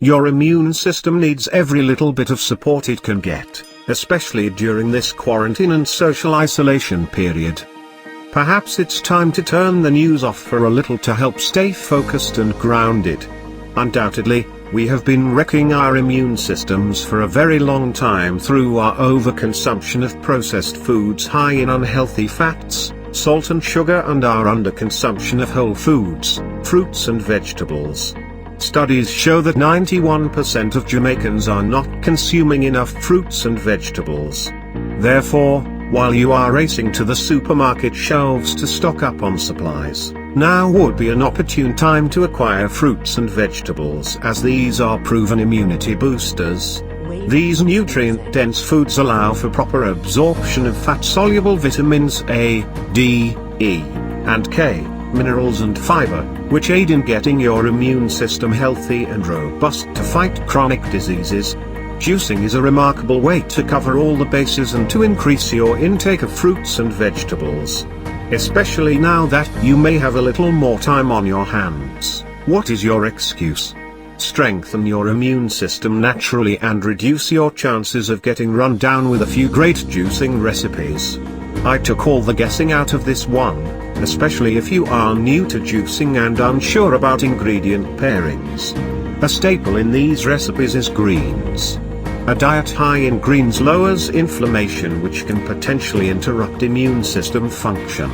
Your immune system needs every little bit of support it can get, especially during this quarantine and social isolation period. Perhaps it's time to turn the news off for a little to help stay focused and grounded. Undoubtedly, we have been wrecking our immune systems for a very long time through our overconsumption of processed foods high in unhealthy fats, salt and sugar, and our underconsumption of whole foods, fruits and vegetables. Studies show that 91% of Jamaicans are not consuming enough fruits and vegetables. Therefore, while you are racing to the supermarket shelves to stock up on supplies, now would be an opportune time to acquire fruits and vegetables, as these are proven immunity boosters. These nutrient-dense foods allow for proper absorption of fat-soluble vitamins A, D, E, and K, minerals and fiber, which aid in getting your immune system healthy and robust to fight chronic diseases. Juicing is a remarkable way to cover all the bases and to increase your intake of fruits and vegetables. Especially now that you may have a little more time on your hands. What is your excuse? Strengthen your immune system naturally and reduce your chances of getting run down with a few great juicing recipes. I took all the guessing out of this one, especially if you are new to juicing and unsure about ingredient pairings. A staple in these recipes is greens. A diet high in greens lowers inflammation, which can potentially interrupt immune system function.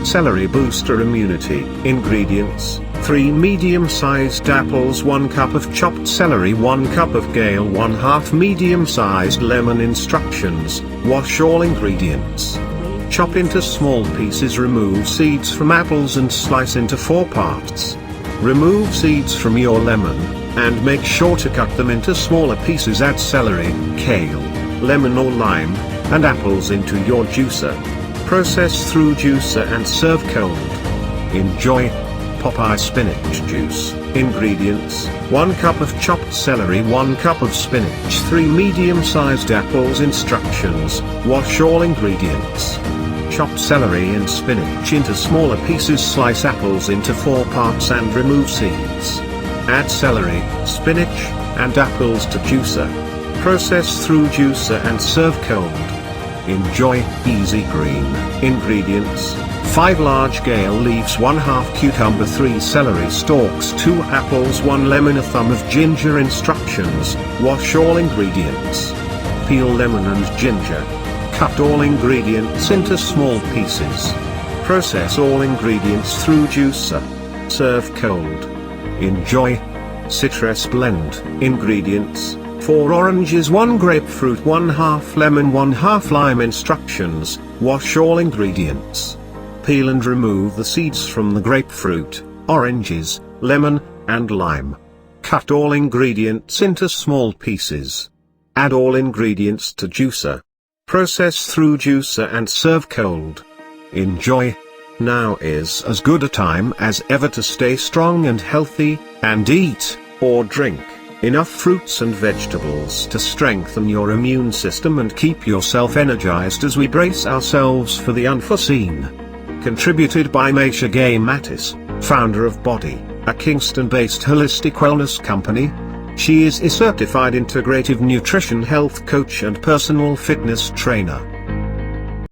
Celery booster immunity. Ingredients: 3 medium-sized apples, 1 cup of chopped celery, 1 cup of kale, 1/2 medium-sized lemon. Instructions: wash all ingredients. Chop into small pieces. Remove seeds from apples and slice into 4 parts. Remove seeds from your lemon, and make sure to cut them into smaller pieces. Add celery, kale, lemon or lime, and apples into your juicer. Process through juicer and serve cold. Enjoy. Popeye spinach juice. Ingredients: 1 cup of chopped celery, 1 cup of spinach, 3 medium-sized apples. Instructions: wash all ingredients. Chop celery and spinach into smaller pieces. Slice apples into 4 parts and remove seeds. Add celery, spinach, and apples to juicer. Process through juicer and serve cold. Enjoy. Easy green. Ingredients: 5 large kale leaves, 1/2 cucumber, 3 celery stalks, 2 apples, 1 lemon, a thumb of ginger. Instructions: wash all ingredients. Peel lemon and ginger. Cut all ingredients into small pieces. Process all ingredients through juicer. Serve cold. Enjoy. Citrus blend. Ingredients: 4 oranges, 1 grapefruit, 1/2 lemon, 1/2 lime. Instructions: wash all ingredients. Peel and remove the seeds from the grapefruit, oranges, lemon, and lime. Cut all ingredients into small pieces. Add all ingredients to juicer. Process through juicer and serve cold. Enjoy. Now is as good a time as ever to stay strong and healthy, and eat, or drink, enough fruits and vegetables to strengthen your immune system and keep yourself energized as we brace ourselves for the unforeseen. Contributed by Maisha Gay Mattis, founder of Body, a Kingston-based holistic wellness company. She is a certified integrative nutrition health coach and personal fitness trainer.